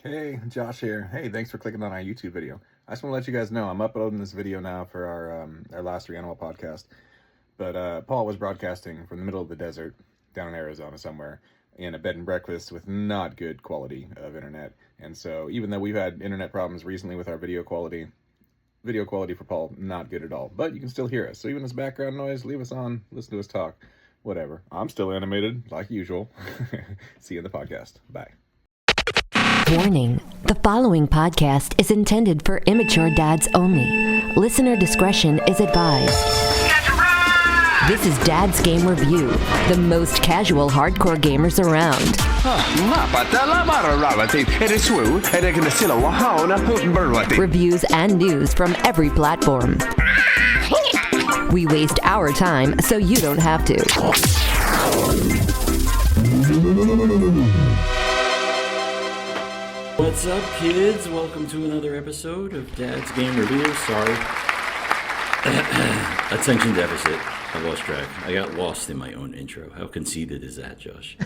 Hey, Josh here. Hey, thanks for clicking on our YouTube video. I just want to let you guys know I'm uploading this video now for our last Reanimal podcast. But Paul was broadcasting from the middle of the desert down in Arizona somewhere in a bed and breakfast with not good quality of internet. And so even though we've had internet problems recently with our video quality for Paul, not good at all. But you can still hear us. So even this background noise, leave us on, listen to us talk, whatever. I'm still animated, like usual. See you in the podcast. Bye. Warning, the following podcast is intended for immature dads only. Listener discretion is advised. This is Dad's Game Review, the most casual hardcore gamers around. Reviews and news from every platform. We waste our time so you don't have to. What's up, kids? Welcome to another episode of Dad's Game Review. Sorry. Attention deficit. I lost track. I got lost in my own intro. How conceited is that, Josh?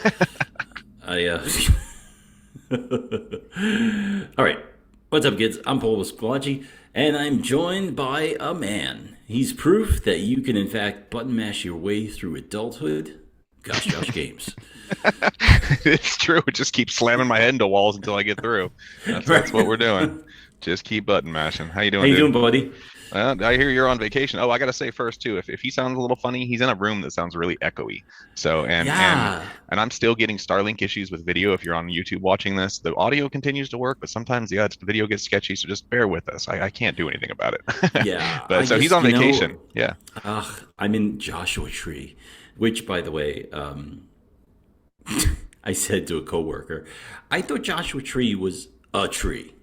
All right. What's up, kids? I'm Paul Squatchy, and I'm joined by a man. He's proof that you can, in fact, button mash your way through adulthood. Gosh, Josh Games. It's true. Just keep slamming my head into walls until I get through. That's what we're doing. Just keep button mashing. How you doing? How you doing, buddy? I hear you're on vacation. Oh, I gotta say first too, if he sounds a little funny, he's in a room that sounds really echoey. So and I'm still getting Starlink issues with video. If you're on YouTube watching this, the audio continues to work, but sometimes the video gets sketchy. So just bear with us. I can't do anything about it. Yeah. But so he's on vacation. Yeah. I'm in Joshua Tree, which, by the way, I said to a coworker, I thought Joshua Tree was a tree.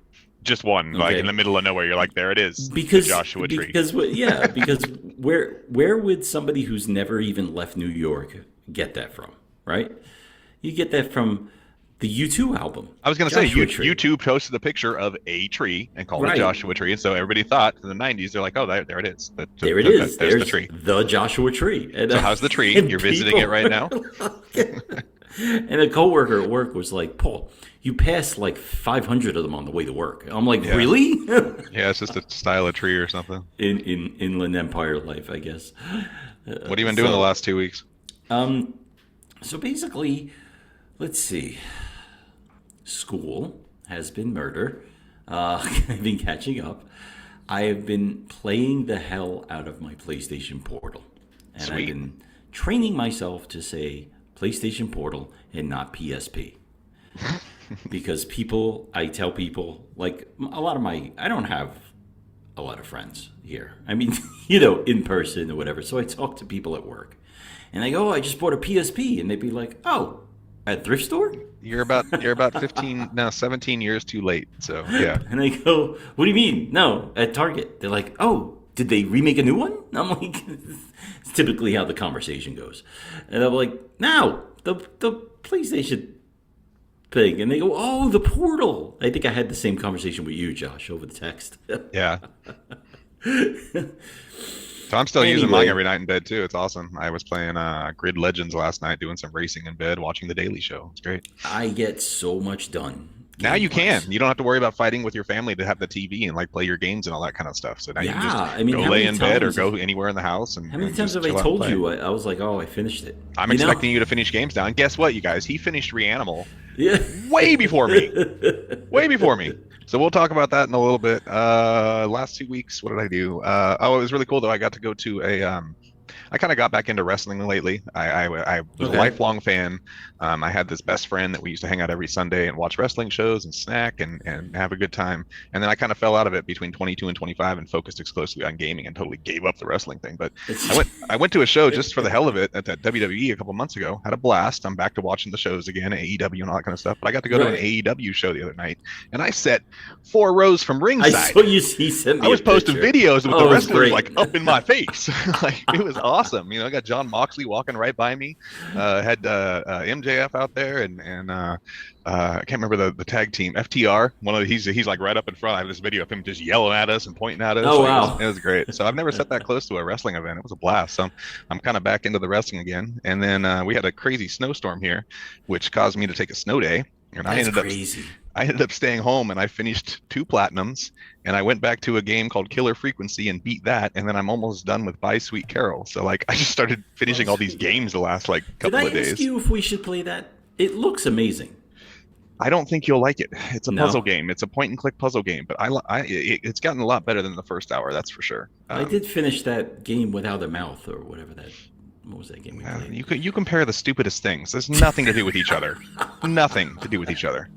Just one, like in the middle of nowhere. You're like, there it is, because the Joshua Tree. Because where would somebody who's never even left New York get that from, right? You get that from the U2 album. I was going to say, YouTube posted a picture of a tree and called it Joshua Tree, and so everybody thought in the 90s, they're like, oh, there it is. There it is. There's the tree. The Joshua Tree. And, so how's the tree? You're visiting it right now? And a coworker at work was like, Paul, you passed like 500 of them on the way to work. I'm like, really? Yeah, it's just a style of tree or something. In Inland Empire life, I guess. What have you been doing the last 2 weeks? So basically, let's see. School has been murder. I've been catching up. I have been playing the hell out of my PlayStation Portal. And I've been training myself to say PlayStation Portal and not PSP. Because I tell people, like, I don't have a lot of friends here. I mean, in person or whatever. So I talk to people at work. And I go, I just bought a PSP. And they'd be like, oh, at thrift store? You're about 17 years too late. So, yeah. And I go, what do you mean? No, at Target. They're like, oh, did they remake a new one? And I'm like, it's typically how the conversation goes. And I'm like, no, the PlayStation thing. And they go, oh, the Portal. I think I had the same conversation with you, Josh, over the text. Yeah. So I'm still using mine every night in bed too. It's awesome. I was playing Grid Legends last night, doing some racing in bed, watching The Daily Show. It's great. I get so much done. Now you can. You don't have to worry about fighting with your family to have the TV and like play your games and all that kind of stuff. So now you can just go lay in bed or go anywhere in the house. And how many times have I told you? I was like, oh, I finished it. I'm expecting you to finish games now. And guess what, you guys? He finished Reanimal way before me. Way before me. So we'll talk about that in a little bit. Last 2 weeks, what did I do? It was really cool though. I got to go to I kind of got back into wrestling lately. I was a lifelong fan. I had this best friend that we used to hang out every Sunday and watch wrestling shows and snack and have a good time. And then I kind of fell out of it between 22 and 25 and focused exclusively on gaming and totally gave up the wrestling thing. But I went to a show just for the hell of it at that WWE a couple months ago. Had a blast. I'm back to watching the shows again, AEW and all that kind of stuff. But I got to go to an AEW show the other night, and I sat 4 rows from ringside. I saw you. He sent me. I was posting videos with the wrestlers like up in my face. Like it was awesome. I got John Moxley walking right by me. Had MJF out there, and I can't remember the tag team FTR. He's like right up in front. I have this video of him just yelling at us and pointing at us. Oh wow, it was great. So I've never sat that close to a wrestling event. It was a blast. So I'm kind of back into the wrestling again. And then we had a crazy snowstorm here, which caused me to take a snow day. And I ended I ended up staying home and I finished 2 platinums, and I went back to a game called Killer Frequency and beat that, and then I'm almost done with Bye Sweet Carol. So like I just started finishing all these games the last like couple of days. Did I ask you if we should play that? It looks amazing. I don't think you'll like it. It's a puzzle game. It's a point and click puzzle game, but it's gotten a lot better than the first hour, that's for sure. I did finish that game without a mouth or whatever that. What was that game we played? You compare the stupidest things. There's nothing to do with each other. Nothing to do with each other.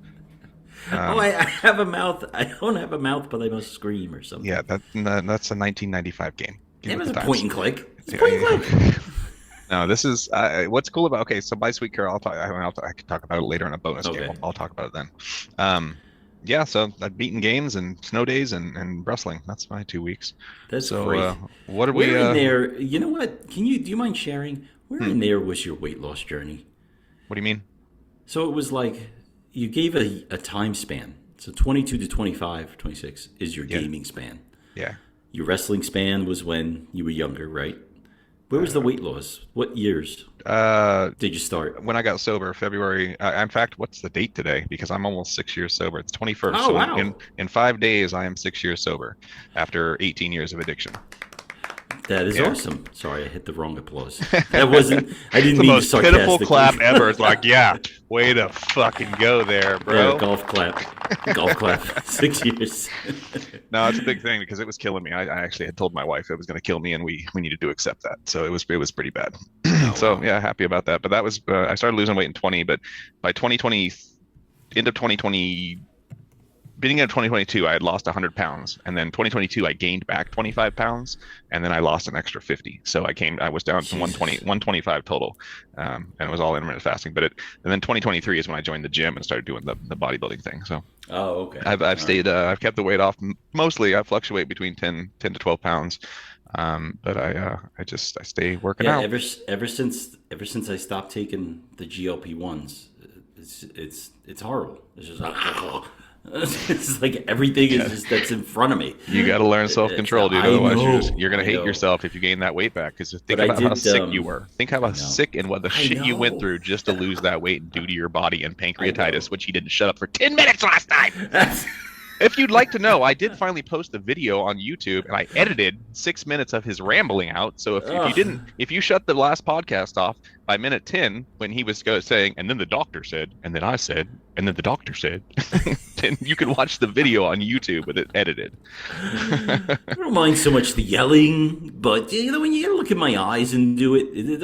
I have a mouth. I don't have a mouth, but I must scream or something. Yeah, that's a 1995 game. It was a point and click. It's a point and click. No, this is what's cool about. Okay, so Bye Sweet Carol, I can talk about it later in a bonus game. I'll talk about it then. Yeah, so I've beaten games and snow days and wrestling. That's my 2 weeks. That's great. What are we? Where in there? You know what? Do you mind sharing? Where in there was your weight loss journey? What do you mean? So it was like you gave a time span. So 22 to 25, 26 is your gaming span. Yeah. Your wrestling span was when you were younger, right? Where was the weight loss? What years did you start? When I got sober, February. In fact, what's the date today? Because I'm almost 6 years sober. It's 21st. Oh, wow. In 5 days, I am 6 years sober after 18 years of addiction. That is awesome. Sorry, I hit the wrong applause. That wasn't. I didn't mean the most pitiful clap ever. It's like, yeah, way to fucking go there, bro. Yeah, golf clap. 6 years. No, it's a big thing because it was killing me. I actually had told my wife it was going to kill me, and we needed to accept that. So it was pretty bad. So yeah, happy about that. But that was I started losing weight in 20, but by 2020, end of 2020. Beginning of 2022, I had lost 100 pounds, and then 2022, I gained back 25 pounds, and then I lost an extra 50. So I was down to 125 total, and it was all intermittent fasting. And then 2023 is when I joined the gym and started doing the bodybuilding thing. So, okay. I've stayed, I've kept the weight off. Mostly, I fluctuate between 10 to 12 pounds, but I stay working out. Ever since I stopped taking the GLP-1s, it's horrible. It's just. It's like everything is just that's in front of me. You got to learn self-control, dude. Otherwise, you're going to hate yourself if you gain that weight back. Because think about how sick you were. Think how sick and what the shit you went through just to lose that weight and do to your body and pancreatitis, which you didn't shut up for 10 minutes last time. If you'd like to know, I did finally post the video on YouTube, and I edited 6 minutes of his rambling out. So if you shut the last podcast off by minute 10 when he was saying, and then the doctor said, and then I said, and then the doctor said, then you can watch the video on YouTube with it edited. I don't mind so much the yelling, but when you gotta look at my eyes and do it.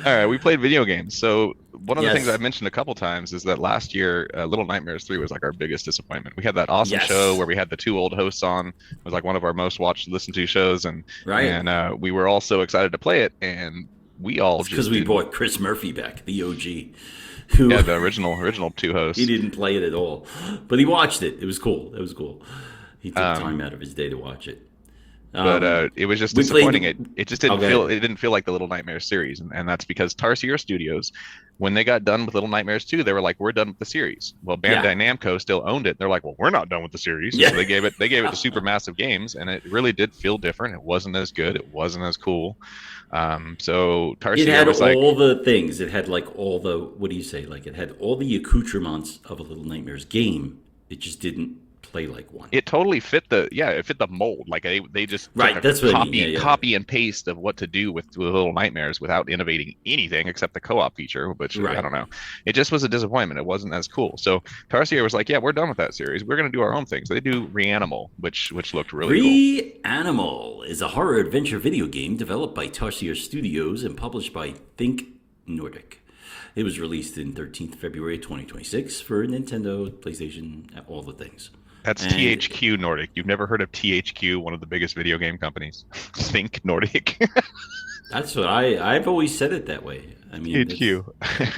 All right, we played video games. So one of the things I've mentioned a couple times is that last year, Little Nightmares 3 was like our biggest disappointment. We had that awesome show where we had the 2 old hosts on. It was like one of our most watched, listened to shows, and we were all so excited to play it, and we all because we brought Chris Murphy back, the OG. The original 2 hosts. He didn't play it at all, but he watched it. It was cool. He took time out of his day to watch it. But it was just disappointing. It just didn't feel like the Little Nightmares series, and that's because Tarsier Studios, when they got done with Little Nightmares 2, they were like, "We're done with the series." Well, Bandai Namco still owned it. They're like, "Well, we're not done with the series." Yeah. So they gave it to Supermassive Games, and it really did feel different. It wasn't as good. It wasn't as cool. So Tarsier was like, all the things. It had like all the it had all the accoutrements of a Little Nightmares game. It just didn't play like one. It totally fit the mold. Like they just that's what copy and paste of what to do with Little Nightmares without innovating anything except the co-op feature, which I don't know. It just was a disappointment. It wasn't as cool. So Tarsier was like, "Yeah, we're done with that series. We're going to do our own things." They do Reanimal, which looked really cool. Reanimal is a horror adventure video game developed by Tarsier Studios and published by Think Nordic. It was released in 13th February 2026 for Nintendo, PlayStation, all the things. That's THQ Nordic. You've never heard of THQ, one of the biggest video game companies? Think Nordic. That's what I've always said it that way. I mean, THQ.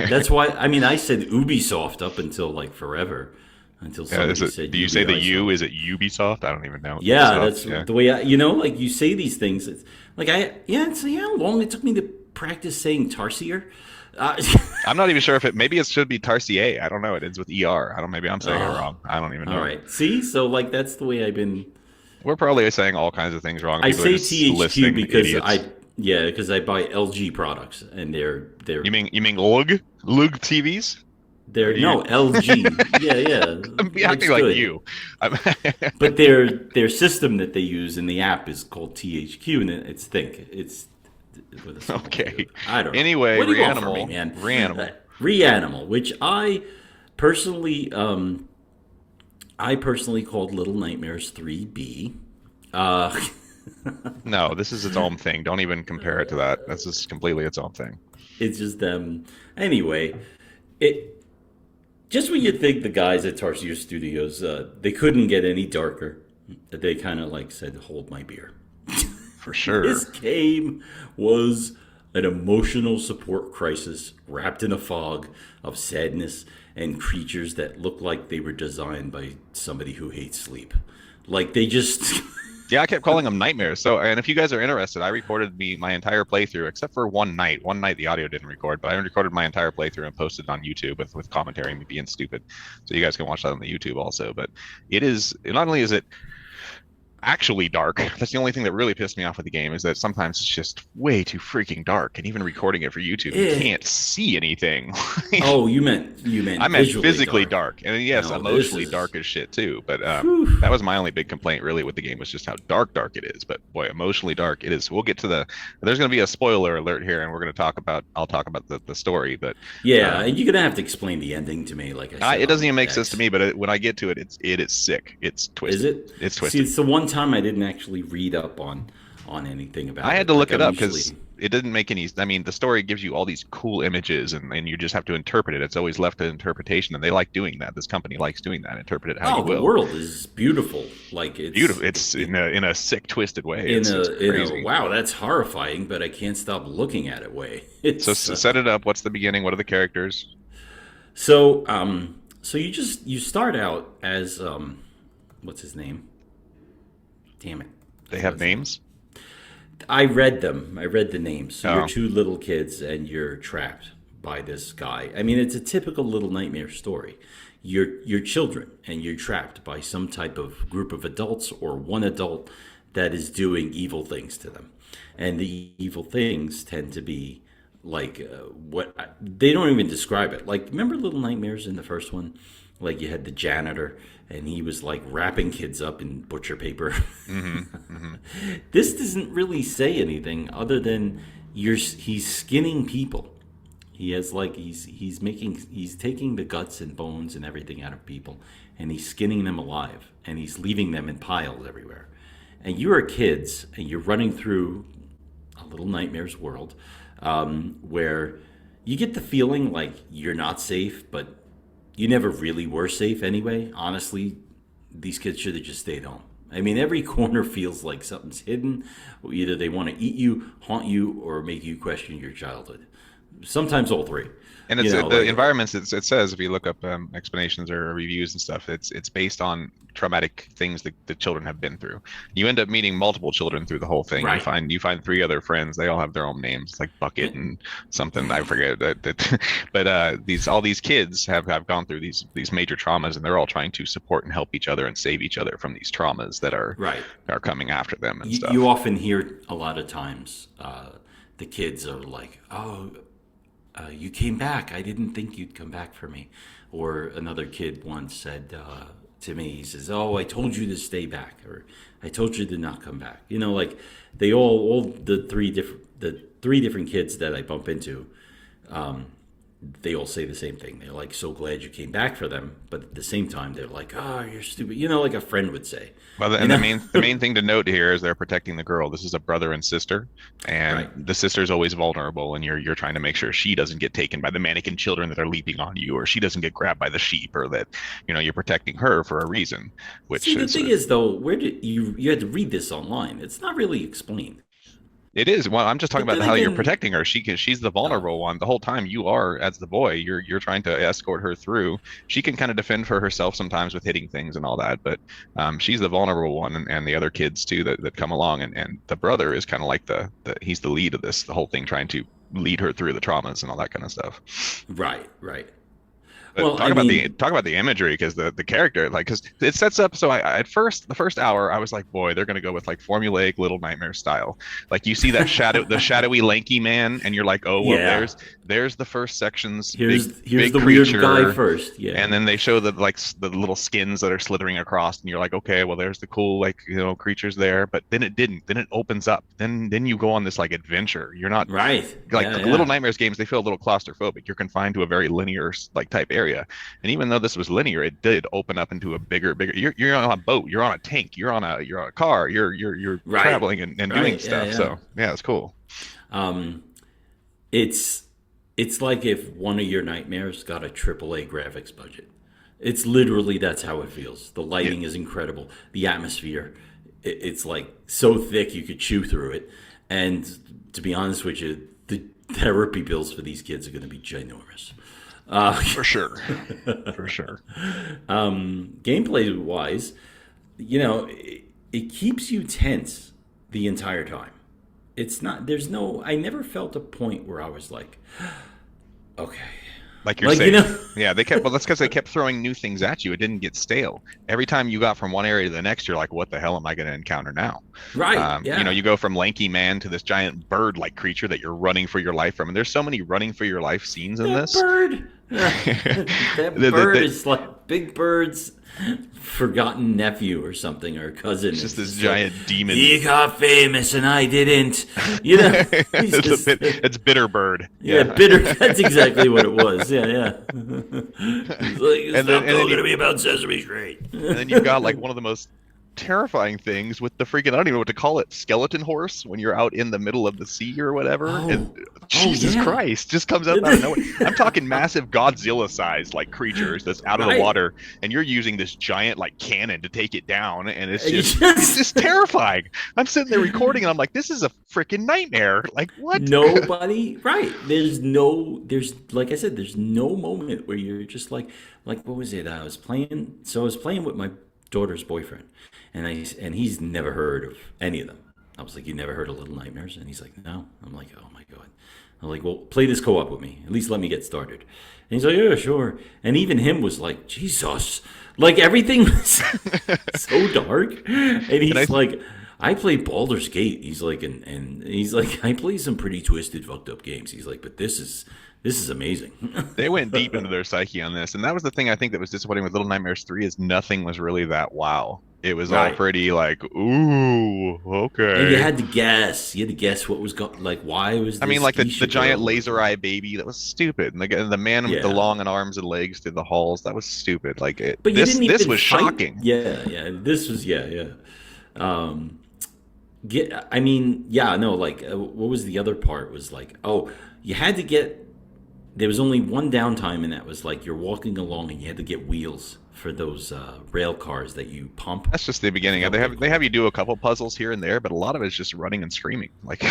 That's why. I mean, I said Ubisoft up until like forever. Until somebody said. Do you say the U? Is it Ubisoft? I don't even know. Yeah, Ubisoft, that's the way. Like you say these things. It's like how long it took me to practice saying Tarsier. I'm not even sure if maybe it should be Tarsier. I don't know. It ends with ER. Maybe I'm saying it wrong. I don't even know. All right. See, so like that's the way I've been. We're probably saying all kinds of things wrong. I say THQ because I buy LG products and they're. You mean Lug TVs? They're no LG. Yeah. I'm acting like you. But their system that they use in the app is called THQ, and it's Think. It's with a okay. I don't know. Anyway, what do you want Reanimal, from me, man? Reanimal. Reanimal, which I personally called Little Nightmares 3B. No, this is its own thing. Don't even compare it to that. This is completely its own thing. It's just them. Anyway, just when you think the guys at Tarsier Studios, they couldn't get any darker, they kind of like said, "Hold my beer." For sure. This game was an emotional support crisis wrapped in a fog of sadness and creatures that looked like they were designed by somebody who hates sleep. Like they just... Yeah, I kept calling them nightmares. So, and if you guys are interested, I recorded my entire playthrough, except for one night. One night the audio didn't record, but I recorded my entire playthrough and posted it on YouTube with commentary and me being stupid. So you guys can watch that on the YouTube also. But it is, not only is it actually dark, that's the only thing that really pissed me off with the game, is that sometimes it's just way too freaking dark, and even recording it for YouTube, you can't see anything. Oh, you meant I meant physically dark. And yes, no, emotionally dark as shit too, but that was my only big complaint really with the game, was just how dark it is. But boy, emotionally dark it is. We'll get to there's going to be a spoiler alert here, and I'll talk about the story, but yeah, you're gonna have to explain the ending to me. Like I said, it doesn't even make sense to me, but when I get to it, it is sick. It's twisted. Is it? It's twisted. See, it's the one time I didn't actually read up on anything about it. I had to look it up because it didn't make any... I mean, the story gives you all these cool images, and you just have to interpret it. It's always left to interpretation, and they like doing that. This company likes doing that. Interpret it how you will. The world is beautiful. Like it's beautiful. It's in a sick, twisted way. It's crazy. Wow, that's horrifying, but I can't stop looking at it way. So set it up. What's the beginning? What are the characters? So you start out as what's his name? Damn it. They have names? I read them. I read the names. So you're two little kids and you're trapped by this guy. I mean, it's a typical Little Nightmare story. You're children and you're trapped by some type of group of adults or one adult that is doing evil things to them. And the evil things tend to be like they don't even describe it. Like, remember Little Nightmares in the first one? Like you had the janitor and he was like wrapping kids up in butcher paper. This doesn't really say anything other than he's skinning people. He has like he's taking the guts and bones and everything out of people, and he's skinning them alive, and he's leaving them in piles everywhere. And you are kids, and you're running through a Little Nightmares world, where you get the feeling like you're not safe, but you never really were safe anyway. Honestly, these kids should have just stayed home. I mean, every corner feels like something's hidden. Either they want to eat you, haunt you, or make you question your childhood. Sometimes all three. And it's the environments. It says, if you look up explanations or reviews and stuff, it's based on traumatic things that the children have been through. You end up meeting multiple children through the whole thing. Right. You find three other friends. They all have their own names. It's like Bucket and something, I forget. But all these kids have gone through these major traumas, and they're all trying to support and help each other and save each other from these traumas that are coming after them and stuff. You often hear a lot of times the kids are like, "Oh, you came back. I didn't think you'd come back for me." Or another kid once said to me, he says, "Oh, I told you to stay back," or "I told you to not come back." You know, like they all the three different kids that I bump into, they all say the same thing. They're like, so glad you came back for them, but at the same time, they're like, "Oh, you're stupid." You know, like a friend would say. Well, the main thing to note here is they're protecting the girl. This is a brother and sister, and the sister's always vulnerable, and you're trying to make sure she doesn't get taken by the mannequin children that are leaping on you, or she doesn't get grabbed by the sheep, or that you're protecting her for a reason. Which the thing is, though, where did you had to read this online? It's not really explained. It is. Well, I'm just talking about how you're protecting her. She's the vulnerable one. The whole time you are, as the boy, you're trying to escort her through. She can kind of defend for herself sometimes with hitting things and all that, but she's the vulnerable one, and the other kids too that come along, and the brother is kind of like he's the lead of the whole thing, trying to lead her through the traumas and all that kind of stuff. Right. But Well, talk about the imagery, because the character, like, because it sets up. So I at first, the first hour, I was like, boy, they're gonna go with like formulaic Little Nightmare style. Like, you see that the shadowy lanky man, and you're like, oh well, yeah. there's the first section's Here's big the creature. weird guy first. Yeah. And then they show the like the little skins that are slithering across, and you're like, okay, well, there's the cool, like, creatures there. But then it didn't. Then it opens up. Then you go on this like adventure. You're not right. like Yeah, Little Nightmares games. They feel a little claustrophobic. You're confined to a very linear like type area. And even though this was linear, it did open up into a bigger. You're on a boat. You're on a tank. You're on a car. You're right. traveling and doing stuff. Yeah. So yeah, it's cool. It's like if one of your nightmares got a AAA graphics budget. It's literally, that's how it feels. The lighting is incredible. The atmosphere, it's like so thick you could chew through it. And to be honest with you, the therapy bills for these kids are going to be ginormous. For sure. For sure. Gameplay wise, it keeps you tense the entire time. I never felt a point where I was like, okay. Like you're saying, yeah, well, that's because they kept throwing new things at you. It didn't get stale. Every time you got from one area to the next, you're like, what the hell am I going to encounter now? Right. Yeah. You go from lanky man to this giant bird-like creature that you're running for your life from. And there's so many running for your life scenes in this. Bird. That bird is like Big Bird's forgotten nephew or something, or cousin. It's just this giant demon. He got famous and I didn't. It's Bitter Bird. Yeah, Bitter. That's exactly what it was. Yeah. He's like, it's not going to be about Sesame Street. And then you've got like one of the most terrifying things with the freaking, I don't even know what to call it, skeleton horse when you're out in the middle of the sea or whatever. Jesus Christ, just comes out of nowhere. I'm talking massive Godzilla size like creatures that's out of the water, and you're using this giant like cannon to take it down, and it's just terrifying. I'm sitting there recording and I'm like, this is a freaking nightmare. Like, what? Nobody, right. There's like I said, there's no moment where you're just like what was it? I was playing with my daughter's boyfriend, and he's never heard of any of them. I was like, you never heard of Little Nightmares? And he's like, no. I'm like, oh my God. I'm like, well, play this co-op with me. At least let me get started. And he's like, yeah, sure. And even him was like, Jesus. Like, everything was so dark. And he's like, I play Baldur's Gate. He's like, and he's like, I play some pretty twisted, fucked up games. He's like, but this is amazing. They went deep into their psyche on this, and that was the thing I think that was disappointing with Little Nightmares 3 is nothing was really that wow. It was all pretty like, ooh, okay. And you had to guess. You had to guess what was why was this? I mean, like the giant laser eye baby, that was stupid. And the man with the long arms and legs through the halls, that was stupid. Like this was shocking. Yeah. This was what was the other part was like, you had to get. There was only one downtime, and that was like you're walking along and you had to get wheels for those rail cars that you pump. That's just the beginning. They have you do a couple puzzles here and there, but a lot of it is just running and screaming. Like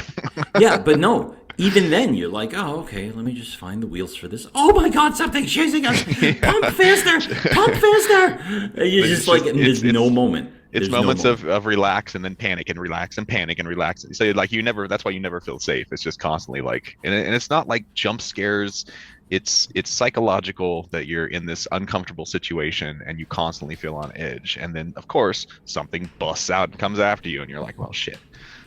yeah, but no. Even then, you're like, oh, okay, let me just find the wheels for this. Oh my God, something's chasing us! Pump faster! Pump faster! And you're just like, there's no moment. It's moments of relax and then panic and relax and panic and relax. So like that's why you never feel safe. It's just constantly like, and it's not like jump scares. It's psychological that you're in this uncomfortable situation and you constantly feel on edge. And then of course something busts out and comes after you and you're like, well, shit.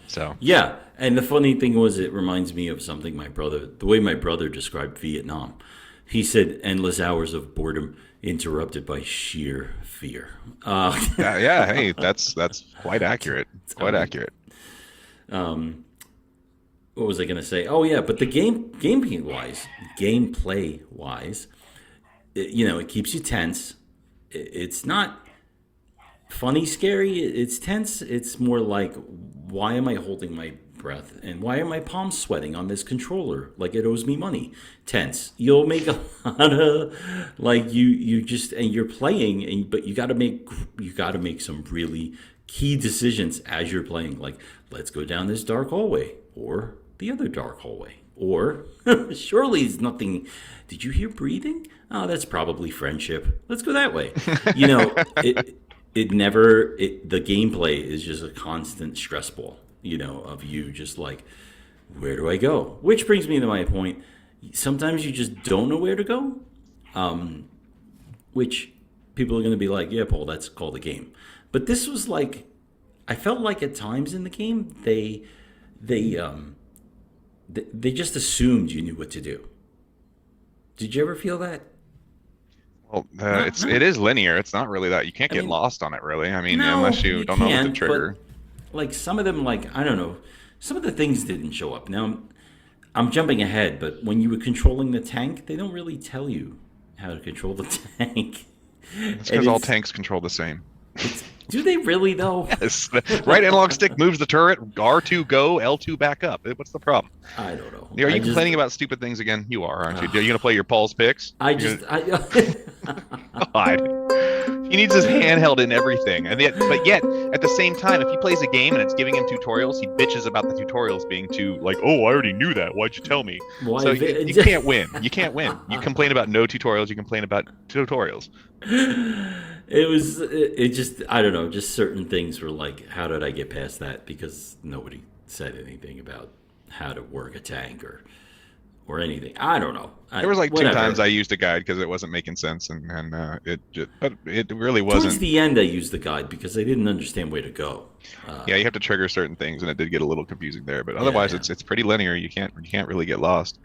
So yeah. And the funny thing was, it reminds me of something the way my brother described Vietnam. He said endless hours of boredom interrupted by sheer fear. Hey, that's quite accurate. It's quite accurate. What was I going to say? Oh yeah, but the gameplay wise, it keeps you tense. It's not funny, scary. It's tense. It's more like, why am I holding my breath and why are my palms sweating on this controller like it owes me money? Tense. You'll make a lot of like you just, and you're playing, but you got to make some really key decisions as you're playing. Like, let's go down this dark hallway or the other dark hallway, or surely it's nothing. Did you hear breathing? Oh, that's probably friendship. Let's go that way. The gameplay is just a constant stress ball, of you just like, where do I go? Which brings me to my point. Sometimes you just don't know where to go. which people are going to be like, yeah, Paul, that's called a game. But this was like, I felt like at times in the game, they just assumed you knew what to do. Did you ever feel that? Well, it is linear. It's not really that. You can't get lost on it, really. I mean, no, unless you don't know what to trigger. But, like, some of them, like, I don't know, some of the things didn't show up. Now, I'm jumping ahead, but when you were controlling the tank, they don't really tell you how to control the tank. It's because all tanks control the same. Do they really, though? Yes. Right analog stick moves the turret. R2 go, L2 back up. What's the problem? I don't know. Are you complaining about stupid things again? You are, aren't you? Are you going to play your Paul's picks? God. He needs his handheld in everything. But yet, at the same time, if he plays a game and it's giving him tutorials, he bitches about the tutorials being too, like, oh, I already knew that. Why'd you tell me? So you can't win. You can't win. You complain about no tutorials. You complain about tutorials. It just, I don't know, just certain things were like, how did I get past that? Because nobody said anything about how to work a tank or anything. I don't know. There was like whatever. 2 times I used a guide because it wasn't making sense, but it really wasn't. Towards the end, I used the guide because I didn't understand where to go. Yeah, you have to trigger certain things, and it did get a little confusing there. But otherwise, it's pretty linear. You can't really get lost.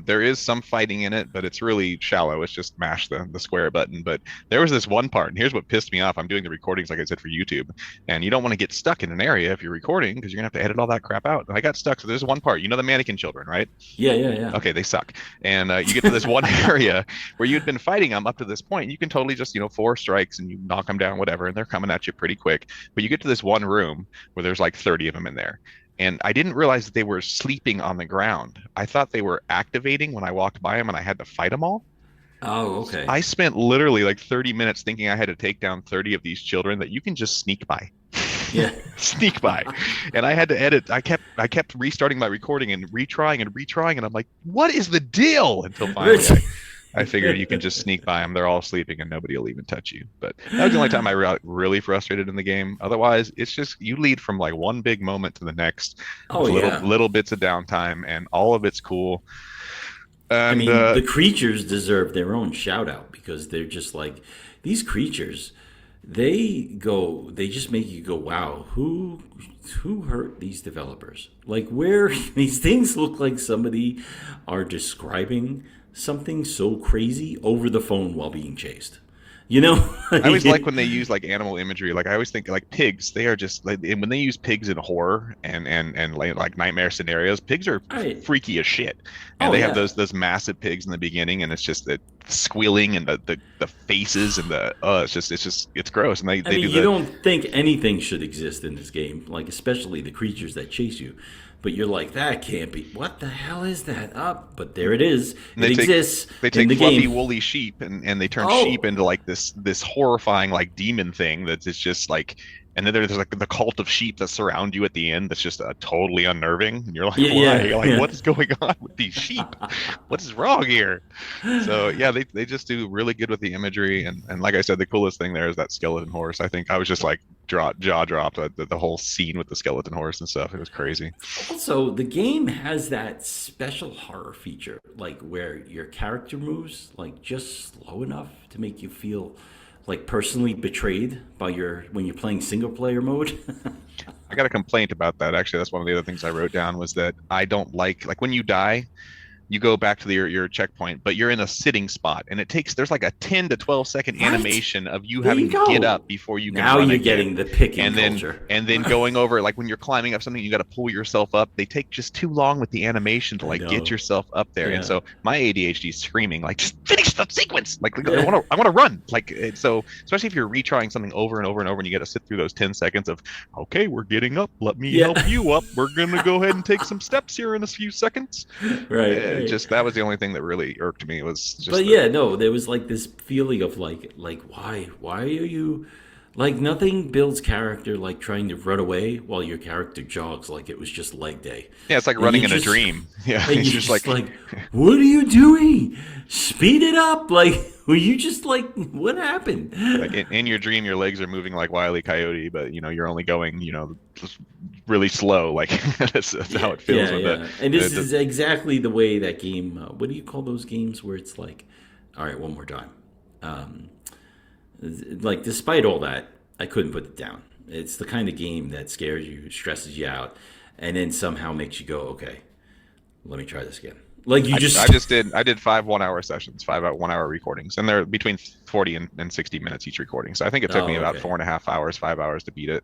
There is some fighting in it, but it's really shallow. It's just mash the square button. But there was this one part, and here's what pissed me off. I'm doing the recordings, like I said, for YouTube, and you don't want to get stuck in an area if you're recording because you're gonna have to edit all that crap out. And I got stuck. So there's one part. You know the mannequin children, right? Yeah. Okay, they suck. And you get to this one area where you'd been fighting them up to this point. You can totally just 4 strikes and you knock them down, whatever, and they're coming at you pretty quick. But you get to this one room where there's like 30 of them in there. And I didn't realize that they were sleeping on the ground. I thought they were activating when I walked by them and I had to fight them all. Oh, okay. I spent literally like 30 minutes thinking I had to take down 30 of these children that you can just sneak by. Yeah. Sneak by. And I had to edit. I kept restarting my recording and retrying. And I'm like, what is the deal? Until finally I figured you can just sneak by them. They're all sleeping and nobody will even touch you. But that was the only time I got really frustrated in the game. Otherwise, it's just you lead from like one big moment to the next. Little bits of downtime, and all of it's cool. And, I mean, the creatures deserve their own shout out because they're just like these creatures. They just make you go, wow, who hurt these developers? Like, where these things look like somebody are describing something so crazy over the phone while being chased. I always like when they use like animal imagery. Like I always think like pigs. They are just like when they use pigs in horror and like nightmare scenarios. Pigs are freaky as shit. And they have those massive pigs in the beginning, and it's just the squealing and the faces and it's gross. And they do. You don't think anything should exist in this game, like especially the creatures that chase you. But you're like, that can't be. What the hell is that? But there it is. It exists. They take fluffy, woolly sheep and they turn sheep into like this horrifying like demon thing that's just like. And then there's like the cult of sheep that surround you at the end. That's just totally unnerving. And you're like, why? You're like, what is going on with these sheep? What is wrong here? So yeah, they just do really good with the imagery. And like I said, the coolest thing there is that skeleton horse. I think I was just like jaw dropped at the whole scene with the skeleton horse and stuff. It was crazy. Also, the game has that special horror feature, like where your character moves like just slow enough to make you feel like personally betrayed by when you're playing single player mode. I got a complaint about that. Actually, that's one of the other things I wrote down was that I don't like when you die, you go back to your checkpoint, but you're in a sitting spot, and there's like a 10 to 12 second animation of you having to get up before you can run again. Getting the picking culture. And then going over, like when you're climbing up something, you got to pull yourself up. They take just too long with the animation to get yourself up there. Yeah. And so my ADHD is screaming like, just finish the sequence. Like I want to run. Like so, especially if you're retrying something over and over and over, and you got to sit through those 10 seconds of, okay, we're getting up. Let me help you up. We're gonna go ahead and take some steps here in a few seconds. Right. Just that was the only thing that really irked me. It was just there was like this feeling of like why are you like nothing builds character like trying to run away while your character jogs like it was just leg day. Yeah, it's like running in a dream. Yeah, it's just like what are you doing? Speed it up. Like were you just like what happened? Like in your dream your legs are moving like Wile E. Coyote, but you're only going just really slow. Like that's how it feels. And this is exactly the way that game what do you call those games where it's like, all right, one more time, like despite all that, I couldn't put it down. It's the kind of game that scares you, stresses you out, and then somehow makes you go, okay, let me try this again. Like you I did 5 1-hour sessions, 5 1-hour recordings, and they're between 40 and 60 minutes each recording. So I think it took me about 4.5 hours, 5 hours to beat it.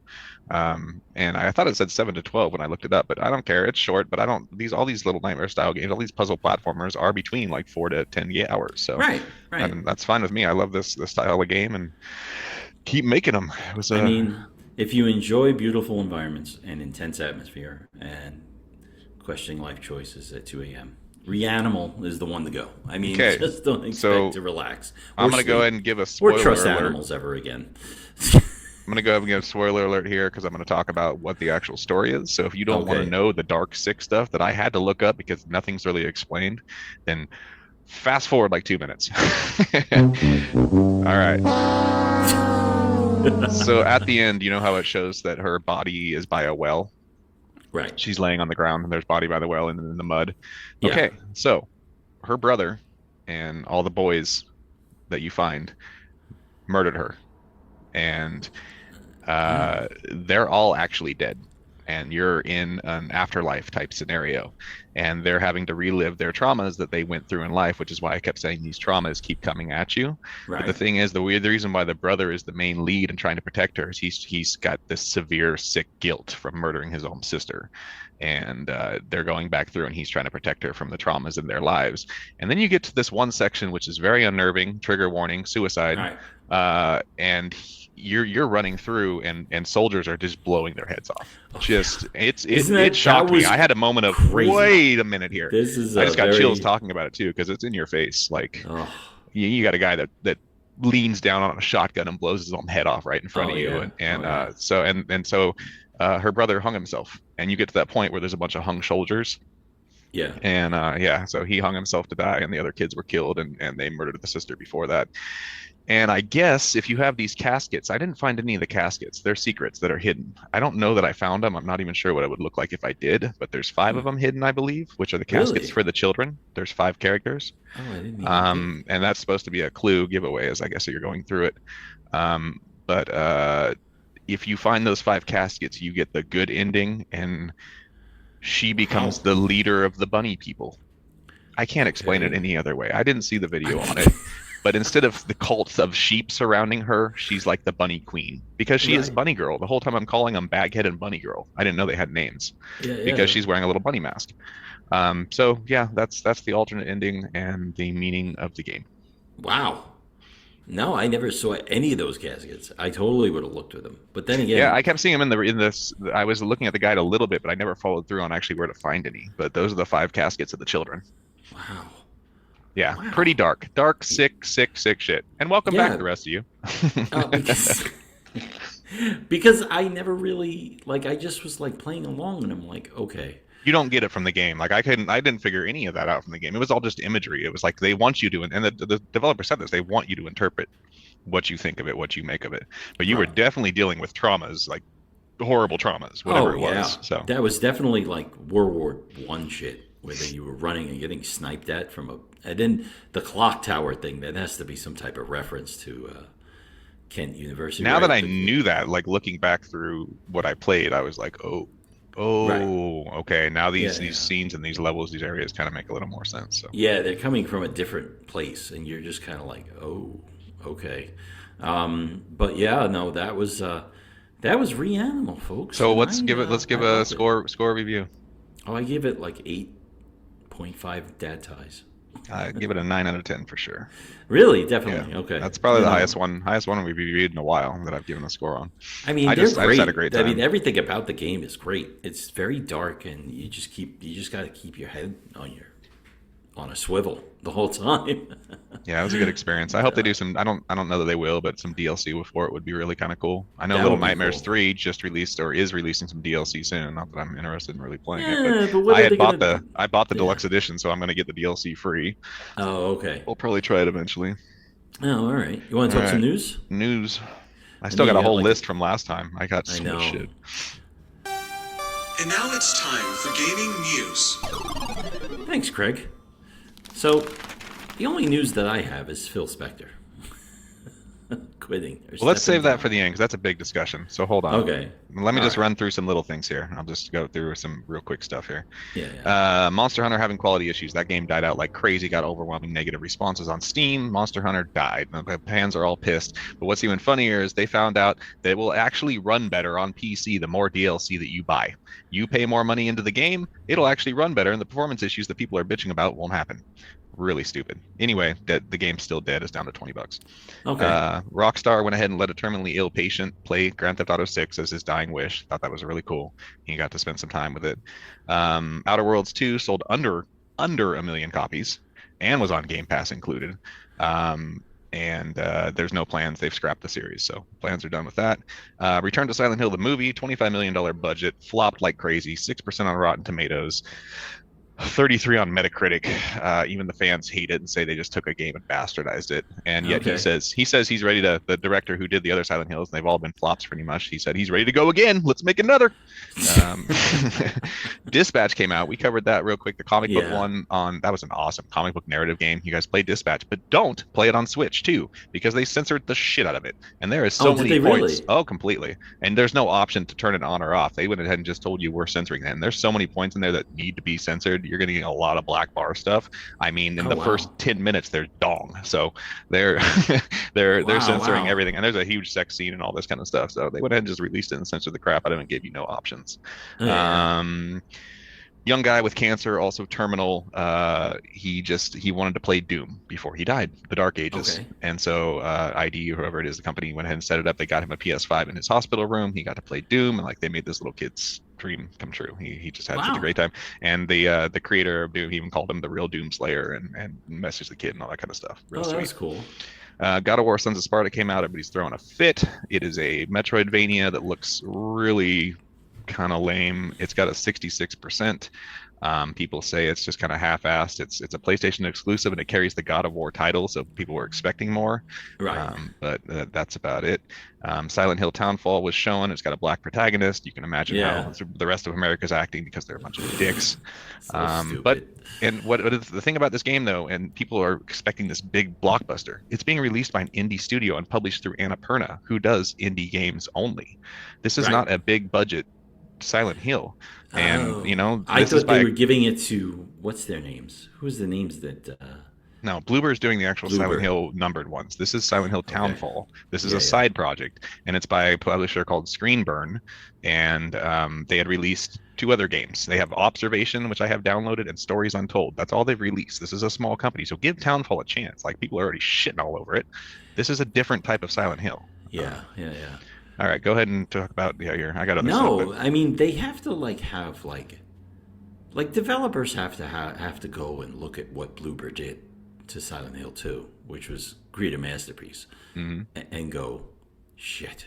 And I thought it said 7 to 12 when I looked it up, but I don't care. It's short, but all these little nightmare style games, all these puzzle platformers are between like 4 to 10 hours. So right. And that's fine with me. I love this style of game and keep making them. I mean, if you enjoy beautiful environments and intense atmosphere and questioning life choices at 2 a.m., Reanimal is the one to go. I mean, just don't expect to relax. I'm going to go ahead and give a spoiler alert. Or trust animals ever again. I'm going to go ahead and give a spoiler alert here because I'm going to talk about what the actual story is. So if you don't want to know the dark, sick stuff that I had to look up because nothing's really explained, then fast forward like 2 minutes. All right. So at the end, you know how it shows that her body is by a well? Right. She's laying on the ground and there's body by the well and in the mud. Yeah. Okay, so her brother and all the boys that you find murdered her. And they're all actually dead. And you're in an afterlife type scenario. And they're having to relive their traumas that they went through in life, which is why I kept saying these traumas keep coming at you. Right. But the thing is, the reason why the brother is the main lead and trying to protect her is he's got this severe sick guilt from murdering his own sister. And they're going back through and he's trying to protect her from the traumas in their lives. And then you get to this one section, which is very unnerving, trigger warning, suicide. Right. And you're running through and soldiers are just blowing their heads off. It shocked me. I had a moment of crazy. Wait a minute here. I just got chills talking about it too because it's in your face. Like you got a guy that leans down on a shotgun and blows his own head off right in front of you. Yeah. So her brother hung himself, and you get to that point where there's a bunch of hung soldiers. Yeah. And so he hung himself to die, and the other kids were killed, and they murdered the sister before that. And I guess if you have these caskets, I didn't find any of the caskets. They're secrets that are hidden. I don't know that I found them. I'm not even sure what it would look like if I did, but there's 5 of them hidden, I believe, which are the caskets for the children. There's 5 characters. Oh, I didn't even and that's supposed to be a clue giveaway as I guess you're going through it. But if you find those 5 caskets, you get the good ending, and she becomes the leader of the bunny people. I can't explain it any other way. I didn't see the video on it. But instead of the cult of sheep surrounding her, she's like the bunny queen because she is Bunny Girl. The whole time I'm calling them Baghead and Bunny Girl. I didn't know they had names because she's wearing a little bunny mask. So yeah, that's the alternate ending and the meaning of the game. Wow. No, I never saw any of those caskets. I totally would have looked for them. But then again, yeah, I kept seeing them in this. I was looking at the guide a little bit, but I never followed through on actually where to find any. But those are the 5 caskets of the children. Wow. Yeah, pretty dark, sick shit. And welcome back, the rest of you. Because I never really I just was playing along, and I'm like, okay. You don't get it from the game. I didn't figure any of that out from the game. It was all just imagery. It was like they want you to, and the developer said this. They want you to interpret what you think of it, what you make of it. But you were definitely dealing with traumas, like horrible traumas, whatever it was. So that was definitely like World War I shit. Whether you were running and getting sniped at and then the clock tower thing, that has to be some type of reference to Kent University. Now that I knew that, looking back through what I played, I was like, okay. Now these scenes and these levels, these areas kind of make a little more sense. So. Yeah, they're coming from a different place, and you're just kind of like, oh, okay. But yeah, no, that was Reanimal, folks. So let's give a score review. Oh, I give it 8.5 dad ties. I give it a 9 out of 10 for sure. Really? Definitely. Yeah. Okay. That's probably the highest one we've reviewed in a while that I've given a score on. I mean, I just had a great time. I mean, everything about the game is great. It's very dark, and you just got to keep your head on a swivel the whole time. Yeah, it was a good experience. I hope they do some. I don't know that they will, but some DLC for it would be really kind of cool. I know Little Nightmares 3 just released or is releasing some DLC soon. Not that I'm interested in really playing it, but I bought the deluxe edition, so I'm going to get the DLC free. Oh, okay. We'll probably try it eventually. Oh, all right. You want to talk some news? News. I still got a whole list from last time. I got so much shit. And now it's time for gaming news. Thanks, Craig. So, the only news that I have is Phil Spector. quitting. Or Well, let's stepping save that down. for the end because that's a big discussion. So hold on. Okay. Let me All just right. run through some little things here. I'll just go through some real quick stuff here. Yeah. Monster Hunter having quality issues. That game died out like crazy, got overwhelming negative responses on Steam. Monster Hunter died. The fans are all pissed. But what's even funnier is they found out that it will actually run better on PC the more DLC that you buy. You pay more money into the game, it'll actually run better, and the performance issues that people are bitching about won't happen. Really stupid. Anyway, the game's still dead. It's down to $20. Okay. Rockstar went ahead and let a terminally ill patient play Grand Theft Auto 6 as his dying wish. Thought that was really cool. He got to spend some time with it. Outer Worlds 2 sold under a million copies and was on Game Pass included. And there's no plans. They've scrapped the series, so plans are done with that. Return to Silent Hill, the movie, $25 million budget, flopped like crazy, 6% on Rotten Tomatoes. 33 on Metacritic. Even the fans hate it and say they just took a game and bastardized it. And yet Okay. he says he's ready to. The director who did the other Silent Hills, and they've all been flops pretty much. He said he's ready to go again. Let's make another. Dispatch came out. We covered that real quick. The comic book one that was an awesome comic book narrative game. You guys play Dispatch, but don't play it on Switch too because they censored the shit out of it. And there is so did many they points. really? Oh, completely. And there's no option to turn it on or off. They went ahead and just told you we're censoring that. And there's so many points in there that need to be censored. You're going to get a lot of black bar stuff. I mean, in the first 10 minutes, there's dong. So they're censoring everything. And there's a huge sex scene and all this kind of stuff. So they went ahead and just released it and censored the crap out of it and gave you no options. Young guy with cancer, also terminal. He wanted to play Doom before he died, the Dark Ages. Okay. And so ID, or whoever it is, the company went ahead and set it up. They got him a PS5 in his hospital room. He got to play Doom, and like they made this little kid's dream come true. He just had such a great time. And the creator of Doom, he even called him the real Doom Slayer and messaged the kid and all that kind of stuff. Real sweet. That's cool. God of War Sons of Sparta came out. Everybody's throwing a fit. It is a Metroidvania that looks really kind of lame. It's got a 66%. People say it's just kind of half-assed. It's a PlayStation exclusive and it carries the God of War title, so people were expecting more. Right. But that's about it. Silent Hill Townfall was shown. It's got a black protagonist. You can imagine how the rest of America's acting because they're a bunch of dicks. But what is the thing about this game though, and people are expecting this big blockbuster, it's being released by an indie studio and published through Annapurna, who does indie games only. This is not a big budget Silent Hill. And I thought they were giving it to what's their names? Who's the names that No, Bloober's doing the actual Silent Hill numbered ones. This is Silent Hill Townfall. Okay. This is a side project, and it's by a publisher called Screenburn. And they had released 2 other games. They have Observation, which I have downloaded, and Stories Untold. That's all they've released. This is a small company, so give Townfall a chance. Like, people are already shitting all over it. This is a different type of Silent Hill. Yeah. All right, go ahead and talk about here. I got other stuff. No, I mean they have to have developers have to go and look at what Bloober did to Silent Hill 2, which was create a masterpiece, and go, shit,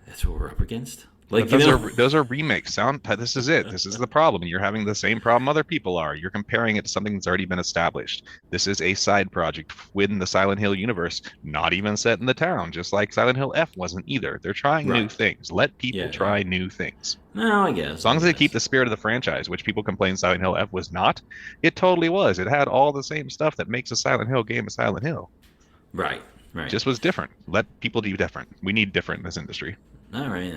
that's what we're up against. Like those are remakes. This is it. This is the problem. You're having the same problem other people are. You're comparing it to something that's already been established. This is a side project within the Silent Hill universe, not even set in the town, just like Silent Hill F wasn't either. They're trying new things. Let people try new things. No, I guess. As long as they keep the spirit of the franchise, which people complain Silent Hill F was not, it totally was. It had all the same stuff that makes a Silent Hill game a Silent Hill. Right. Just was different. Let people do different. We need different in this industry. All right.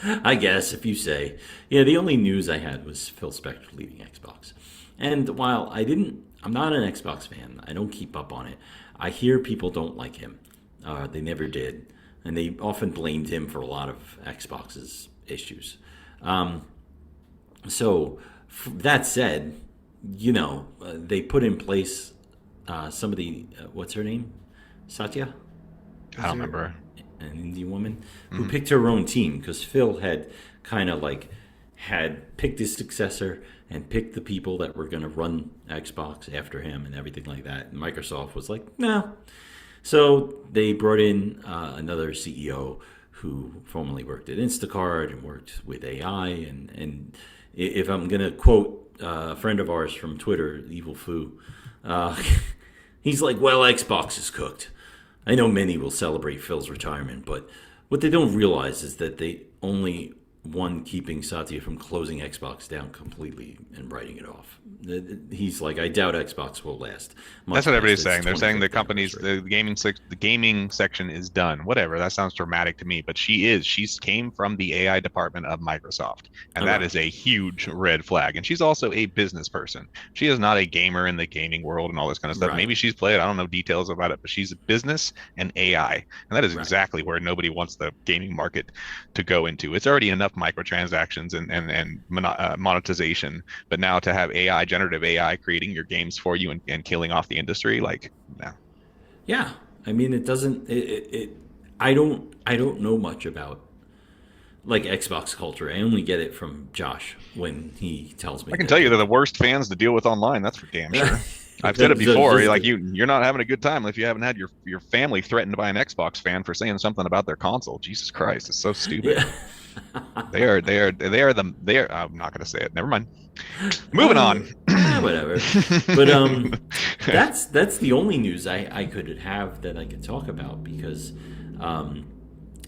I guess if you say. Yeah, the only news I had was Phil Spector leaving Xbox. And while I'm not an Xbox fan. I don't keep up on it. I hear people don't like him. They never did. And they often blamed him for a lot of Xbox's issues. So that said, they put in place somebody, what's her name? Satya? I don't remember. An Indian woman who picked her own team because Phil had kind of had picked his successor and picked the people that were going to run Xbox after him and everything like that. And Microsoft was like, no. So they brought in another CEO who formerly worked at Instacart and worked with AI. And if I'm going to quote a friend of ours from Twitter, Evil Foo, he's like, well, Xbox is cooked. I know many will celebrate Phil's retirement, but what they don't realize is that they only one keeping Satya from closing Xbox down completely and writing it off. He's like, I doubt Xbox will last. That's what everybody's saying. They're saying the 25th company's anniversary. the gaming section is done. Whatever. That sounds dramatic to me, but she's came from the AI department of Microsoft, and that is a huge red flag. And she's also a business person. She is not a gamer in the gaming world and all this kind of stuff. Right. Maybe she's played. I don't know details about it, but she's business and AI, and that is exactly where nobody wants the gaming market to go into. It's already enough microtransactions and monetization, but now to have AI, generative AI, creating your games for you and killing off the industry, like, no. Yeah, I mean, it doesn't. I don't know much about like Xbox culture. I only get it from Josh when he tells me. I can tell you they're the worst fans to deal with online. That's for damn sure. I've said it before. You're not having a good time if you haven't had your family threatened by an Xbox fan for saying something about their console. Jesus Christ, it's so stupid. Yeah. They are. I'm not going to say it. Never mind. Moving on. Whatever. But that's the only news I could have that I could talk about because,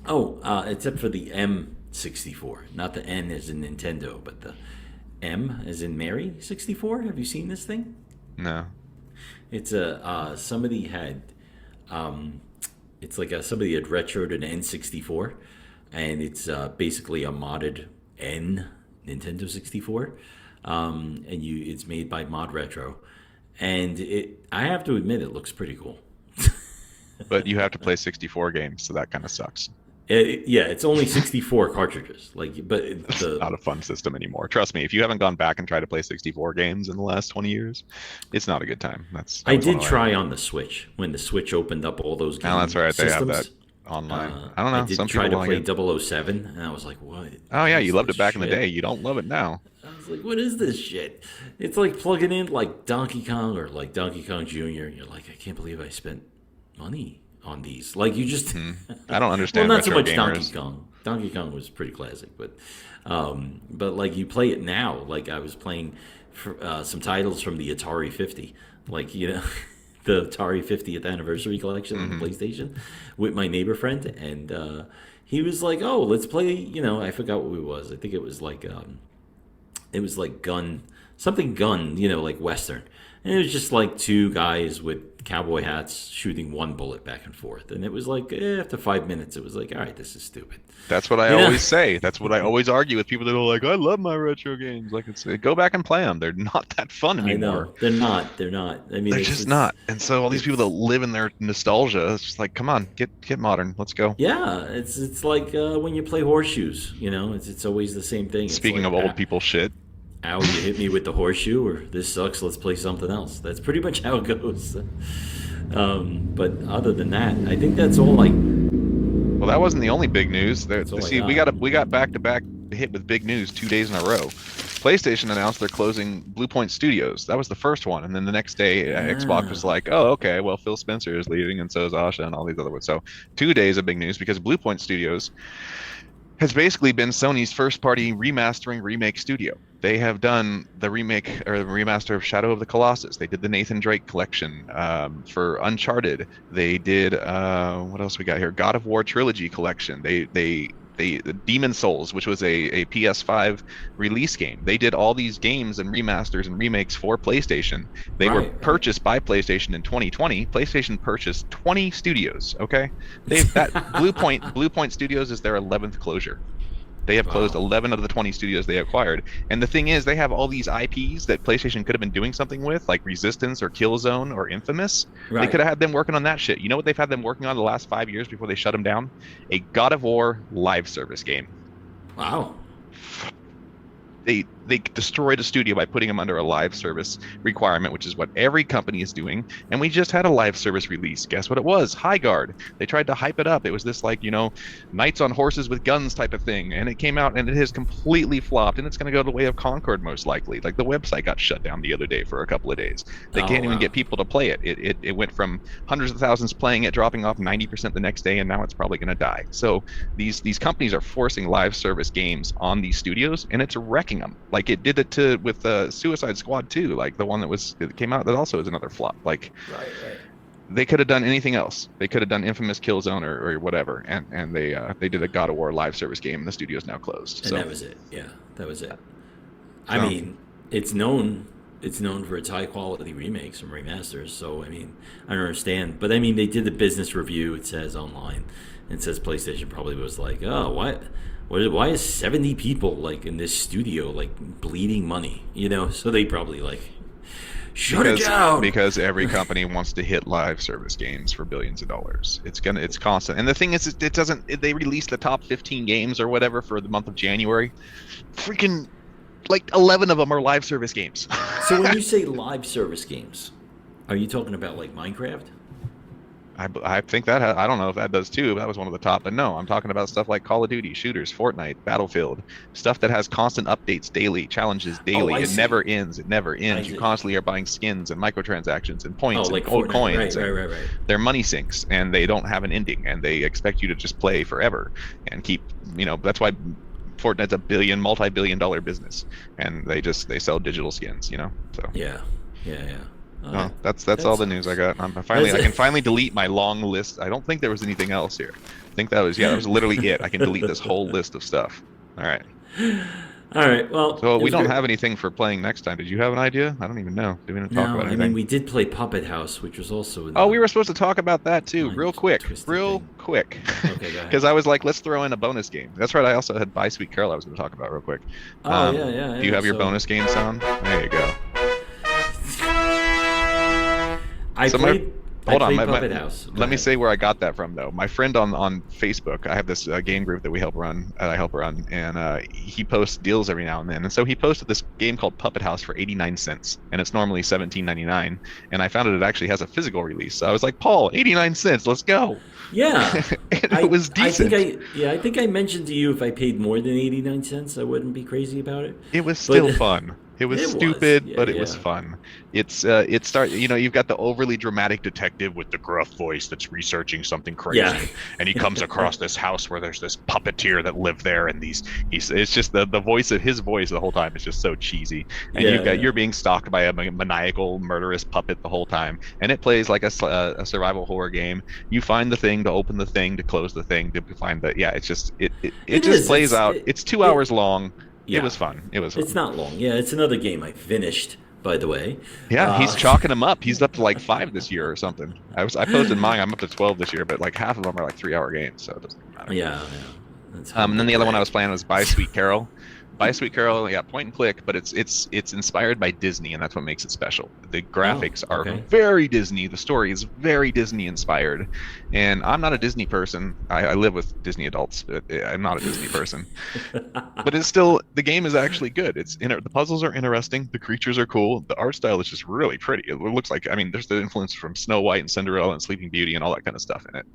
except for the M64, not the N as in Nintendo, but the M as in Mary 64. Have you seen this thing? No. It's somebody had somebody had retroed an N64, and it's basically a modded Nintendo 64, and it's made by Mod Retro, and I have to admit it looks pretty cool. But you have to play 64 games, so that kind of sucks. It's only 64 cartridges. But it's not a fun system anymore. Trust me, if you haven't gone back and tried to play 64 games in the last 20 years, it's not a good time. I did try on the Switch when the Switch opened up all those games. Oh, that's right. Systems. They have that online. I don't know. I did try to play 007, and I was like, "What?" Oh yeah, you loved it back in the day. You don't love it now. I was like, "What is this shit?" It's like plugging in like Donkey Kong or like Donkey Kong Jr. And you're like, "I can't believe I spent money on these." Like you just, I don't understand. Well, not so much gamers. Donkey Kong. Donkey Kong was pretty classic, but like you play it now. Like I was playing some titles from the Atari 50, like the Atari 50th anniversary collection on the PlayStation with my neighbor friend, and he was like, "Oh, let's play." I forgot what it was. I think it was like gun, like Western. And it was just like two guys with cowboy hats shooting one bullet back and forth. And it was like, after 5 minutes, it was like, all right, this is stupid. That's what I always say. That's what I always argue with people that are like, I love my retro games. Like, go back and play them. They're not that fun anymore. I know. They're not. I mean, they're just not. And so all these people that live in their nostalgia, it's just like, come on, get modern. Let's go. Yeah, it's like when you play horseshoes. It's always the same thing. Speaking of old people shit. Ow, you hit me with the horseshoe, or this sucks, let's play something else. That's pretty much how it goes. But other than that, I think that's all Well, that wasn't the only big news. We got back-to-back hit with big news 2 days in a row. PlayStation announced they're closing Blue Point Studios. That was the first one. And then the next day, Xbox was like, oh, okay, well, Phil Spencer is leaving, and so is Asha and all these other ones. So 2 days of big news because Blue Point Studios has basically been Sony's first-party remake studio. They have done the remake or the remaster of Shadow of the Colossus. They did the Nathan Drake collection for Uncharted. They did what else we got here? God of War trilogy collection. They Demon Souls, which was a PS5 release game. They did all these games and remasters and remakes for PlayStation. They were purchased by PlayStation in 2020. PlayStation purchased 20 studios. Okay, Blue Point Studios is their 11th closure. They have closed 11 of the 20 studios they acquired. And the thing is, they have all these IPs that PlayStation could have been doing something with, like Resistance or Killzone or Infamous. Right. They could have had them working on that shit. You know what they've had them working on the last 5 years before they shut them down? A God of War live service game. Wow. They destroyed a studio by putting them under a live service requirement, which is what every company is doing. And we just had a live service release. Guess what it was? High Guard. They tried to hype it up. It was this knights on horses with guns type of thing. And it came out and it has completely flopped. And it's going to go the way of Concord most likely. Like the website got shut down the other day for a couple of days. They can't even get people to play it. It went from hundreds of thousands playing it, dropping off 90% the next day, and now it's probably going to die. So these companies are forcing live service games on these studios, and it's wrecking them. Like it did it with Suicide Squad 2, like the one that came out that also is another flop. Like, right. They could have done anything else. They could have done Infamous Killzone or whatever, and they did a God of War live service game, and the studio's now closed. And that was it. Yeah, that was it. I So- mean, it's known for its high quality remakes and remasters. So I mean, I don't understand. But I mean, they did the business review. It says online. It says PlayStation probably was like, oh, why is 70 people like in this studio like bleeding money? You know, so they probably like shut it down because every company wants to hit live service games for billions of dollars. It's constant. And the thing is, it doesn't. They release the top 15 games or whatever for the month of January. Freaking like 11 of them are live service games. So when you say live service games, are you talking about like Minecraft? I think that I don't know if that does too. That was one of the top, but no, I'm talking about stuff like Call of Duty, shooters, Fortnite, Battlefield, stuff that has constant updates daily, challenges daily. It never ends. It never ends. You constantly are buying skins and microtransactions and points and like old Fortnite. coins. Right. Their money sinks, and they don't have an ending, and they expect you to just play forever and keep. That's why Fortnite's a multi-billion-dollar business, and they sell digital skins. So Yeah. well, that's all the news I got. I can finally delete my long list. I don't think there was anything else here. I think that was literally it. I can delete this whole list of stuff. All right. Well, So we don't have anything for playing next time. Did you have an idea? I don't even know. Did we talk about anything? I mean, we did play Puppet House, which was also. Oh, we were supposed to talk about that too, real quick. Okay, Real quick. go ahead. Because I was like, let's throw in a bonus game. That's right. I also had Bye Sweet Carol I was going to talk about real quick. Oh, yeah. Do you have your bonus game sound? There you go. I played Puppet House. Let me say where I got that from, though. My friend on Facebook, I have this game group that I help run, and he posts deals every now and then. And so he posted this game called Puppet House for 89 cents, and it's normally $17.99. And I found it actually has a physical release. So I was like, Paul, 89 cents, let's go. Yeah. It was decent. I think I mentioned to you if I paid more than 89 cents, I wouldn't be crazy about it. It was still fun. It was stupid, but it was fun. You've got the overly dramatic detective with the gruff voice that's researching something crazy, and he comes across this house where there's this puppeteer that lived there, and it's just the voice of his voice the whole time is just so cheesy, and you're being stalked by a maniacal, murderous puppet the whole time, and it plays like a survival horror game. You find the thing to open the thing to close the thing to find the it just plays out. It's 2 hours long. Yeah. It was fun. It's not long. Yeah, it's another game I finished, by the way. Yeah, he's chalking them up. He's up to like 5 this year or something. I posted mine. I'm up to 12 this year, but like half of them are like 3-hour games, so it doesn't matter. Yeah. And then the other one I was playing was Bye Sweet Carol. Bye Sweet Carol, point and click, but it's inspired by Disney, and that's what makes it special. The graphics are very Disney. The story is very Disney inspired, and I'm not a Disney person. I live with Disney adults, but I'm not a Disney person. But it's still, the game is actually good. The puzzles are interesting. The creatures are cool. The art style is just really pretty. It looks like, there's the influence from Snow White and Cinderella and Sleeping Beauty and all that kind of stuff in it.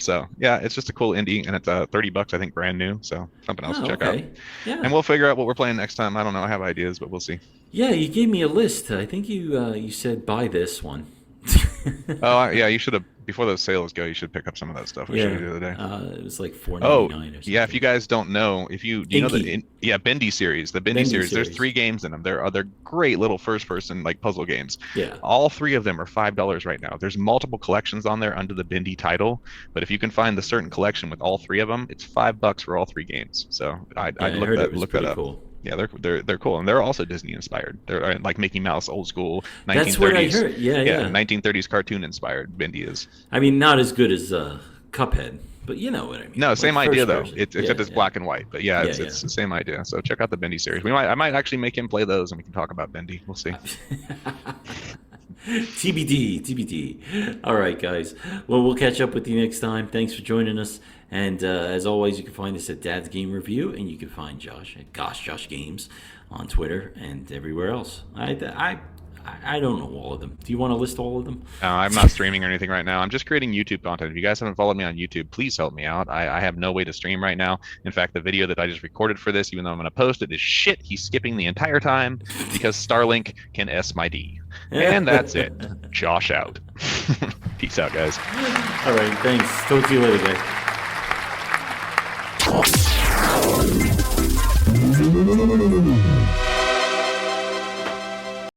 So yeah, it's just a cool indie, and it's $30, I think, brand new. So something else to check out. Yeah. And we'll figure out what we're playing next time. I don't know. I have ideas, but we'll see. Yeah, you gave me a list. I think you said buy this one. Oh, yeah, you should have, before those sales go, you should pick up some of that stuff we showed you the other day. It was like $4.99 or something. Yeah, if you guys don't know, Bendy series, the Bendy series, there's 3 games in them. They're great little first-person like puzzle games. Yeah. All 3 of them are $5 right now. There's multiple collections on there under the Bendy title, but if you can find the certain collection with all 3 of them, it's $5 for all 3 games. So I'd look that up. Cool. Yeah, they're cool, and they're also Disney inspired. They're like Mickey Mouse, old school 1930s. That's what I heard. Yeah. 1930s cartoon inspired. Bendy is. Not as good as Cuphead, but you know what I mean. No, same idea though. Except it's black and white. But it's the same idea. So check out the Bendy series. I might actually make him play those, and we can talk about Bendy. We'll see. TBD. All right, guys. Well, we'll catch up with you next time. Thanks for joining us. And as always, you can find us at Dad's Game Review, and you can find Josh at Josh Games on Twitter and everywhere else. I don't know all of them. Do you want to list all of them? No, I'm not streaming or anything right now. I'm just creating YouTube content. If you guys haven't followed me on YouTube, please help me out. I have no way to stream right now. In fact, the video that I just recorded for this, even though I'm going to post it, is shit. He's skipping the entire time because Starlink can S my D. And that's it. Josh out. Peace out, guys. All right, thanks. Talk to you later, guys.